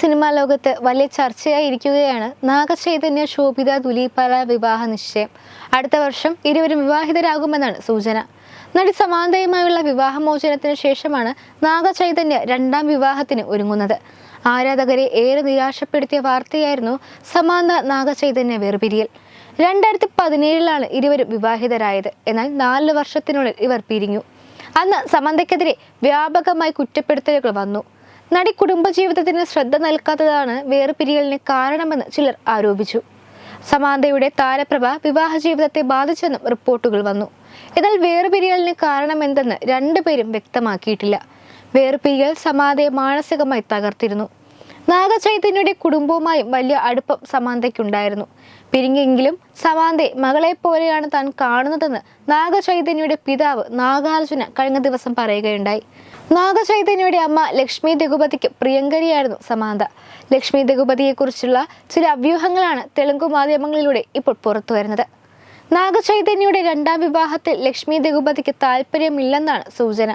Cinema ലോകത്ത് വലിയ ചർച്ചയായിരിക്കുകയാണ് നാഗചൈതന്യ ശോഭിത ദുലീപാല വിവാഹ നിശ്ചയം. അടുത്ത വർഷം ഇരുവരും വിവാഹിതരാകുമെന്നാണ് സൂചന. നടി സമാന്തയുമായുള്ള വിവാഹമോചനത്തിന് ശേഷമാണ് നാഗചൈതന്യ രണ്ടാം വിവാഹത്തിന് ഒരുങ്ങുന്നത്. ആരാധകരെ ഏറെ നിരാശപ്പെടുത്തിയ വാർത്തയായിരുന്നു സമാന്ത നാഗചൈതന്യ വേർപിരിയൽ. 2017 ഇരുവരും വിവാഹിതരായത്. എന്നാൽ 4 വർഷത്തിനുള്ളിൽ ഇവർ പിരിഞ്ഞു. അന്ന് സമന്തയ്ക്കെതിരെ വ്യാപകമായി കുറ്റപ്പെടുത്തലുകൾ വന്നു. നടി കുടുംബജീവിതത്തിന് ശ്രദ്ധ നൽകാത്തതാണ് വേർപിരിയലിന് കാരണമെന്ന് ചിലർ ആരോപിച്ചു. സമാന്തയുടെ താരപ്രഭ വിവാഹ ജീവിതത്തെ ബാധിച്ചെന്നും റിപ്പോർട്ടുകൾ വന്നു. എന്നാൽ വേർപിരിയലിന് കാരണമെന്തെന്ന് രണ്ടുപേരും വ്യക്തമാക്കിയിട്ടില്ല. വേർപിരിയൽ സമാന്തയെ മാനസികമായി തകർത്തിരുന്നു. നാഗചൈതന്യയുടെ കുടുംബവുമായും വലിയ അടുപ്പം സമാന്തയ്ക്കുണ്ടായിരുന്നു. പിരിഞ്ഞെങ്കിലും സമാന്തയെ മകളെ പോലെയാണ് താൻ കാണുന്നതെന്ന് നാഗചൈതന്യയുടെ പിതാവ് നാഗാർജുന കഴിഞ്ഞ ദിവസം പറയുകയുണ്ടായി. നാഗചൈതന്യയുടെ അമ്മ ലക്ഷ്മി ദഗുപതിക്ക് പ്രിയങ്കരിയായിരുന്നു സമാന്ത. ലക്ഷ്മി ദഗുപതിയെക്കുറിച്ചുള്ള ചില അഭ്യൂഹങ്ങളാണ് തെലുങ്ക് മാധ്യമങ്ങളിലൂടെ ഇപ്പോൾ പുറത്തു വരുന്നത്. നാഗചൈതന്യയുടെ രണ്ടാം വിവാഹത്തിൽ ലക്ഷ്മി ദഗുപതിക്ക് താല്പര്യമില്ലെന്നാണ് സൂചന.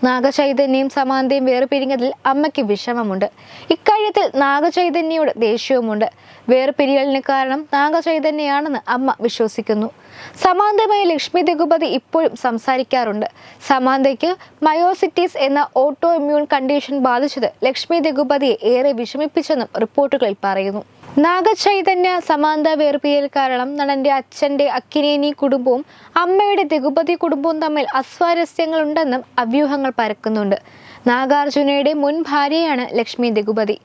നാഗചൈതന്യയും സമാന്തയും വേർപിരിഞ്ഞതിൽ അമ്മയ്ക്ക് വിഷമമുണ്ട്. ഇക്കാര്യത്തിൽ നാഗചൈതന്യയോട് ദേഷ്യവുമുണ്ട്. വേർപിരിയലിന് കാരണം നാഗചൈതന്യയാണെന്ന് അമ്മ വിശ്വസിക്കുന്നു. സമാന്തയുമായി ലക്ഷ്മി ദഗുപതി ഇപ്പോഴും സംസാരിക്കാറുണ്ട്. സമാന്തയ്ക്ക് മയോസിറ്റിസ് എന്ന ഓട്ടോ ഇമ്മ്യൂൺ കണ്ടീഷൻ ബാധിച്ചത് ലക്ഷ്മി ദഗുപതിയെ ഏറെ വിഷമിപ്പിച്ചെന്നും റിപ്പോർട്ടുകളിൽ പറയുന്നു. നാഗചൈതന്യ സമാന്ത വേർപിരിയൽ കാരണം നടന്റെ അച്ഛന്റെ അക്കിനേനി കുടുംബവും അമ്മയുടെ ദഗുപതി കുടുംബവും തമ്മിൽ അസ്വാരസ്യങ്ങളുണ്ടെന്നും അഭ്യൂഹങ്ങൾ പരക്കുന്നുണ്ട്. നാഗാർജുനയുടെ മുൻ ഭാര്യയാണ് ലക്ഷ്മി ദഗുപതി.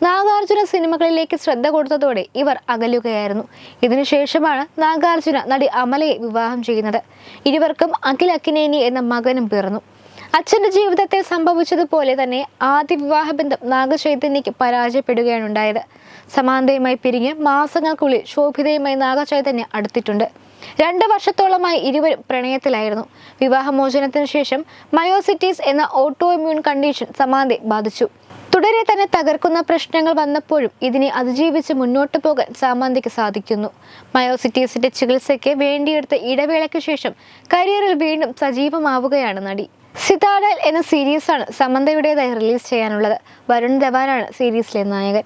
നാഗാർജുന സിനിമകളിലേക്ക് ശ്രദ്ധ കൊടുത്തതോടെ ഇവർ അകലുകയായിരുന്നു. ഇതിനുശേഷമാണ് നാഗാർജുന നടി അമലയെ വിവാഹം ചെയ്യുന്നത്. ഇരുവർക്കും അഖിൽ അക്കിനേനി എന്ന മകനും പിറന്നു. അച്ഛന്റെ ജീവിതത്തിൽ സംഭവിച്ചതുപോലെ തന്നെ ആദ്യ വിവാഹബന്ധം നാഗചൈതന്യക്ക് പരാജയപ്പെടുകയാണ് ഉണ്ടായത്. സമാന്തയുമായി പിരിഞ്ഞ് മാസങ്ങൾക്കുള്ളിൽ ശോഭിതയുമായി നാഗചൈതന്യ അടുത്തിട്ടുണ്ട്. 2 വർഷത്തോളമായി ഇരുവരും പ്രണയത്തിലായിരുന്നു. വിവാഹമോചനത്തിന് ശേഷം മയോസിറ്റീസ് എന്ന ഓട്ടോ ഇമ്മ്യൂൺ കണ്ടീഷൻ സമാന്തയെ ബാധിച്ചു. തുടരെ തന്നെ തകർക്കുന്ന പ്രശ്നങ്ങൾ വന്നപ്പോഴും ഇതിനെ അതിജീവിച്ച് മുന്നോട്ട് പോകാൻ സമാന്തയ്ക്ക് സാധിക്കുന്നു. മയോസിറ്റീസിന്റെ ചികിത്സയ്ക്ക് വേണ്ടിയെടുത്ത ഇടവേളയ്ക്ക് ശേഷം കരിയറിൽ വീണ്ടും സജീവമാവുകയാണ് നടി. സിതാഡൽ എന്ന സീരീസാണ് സമന്തയുടേതായി റിലീസ് ചെയ്യാനുള്ളത്. വരുൺ ധവാനാണ് സീരീസിലെ നായകൻ.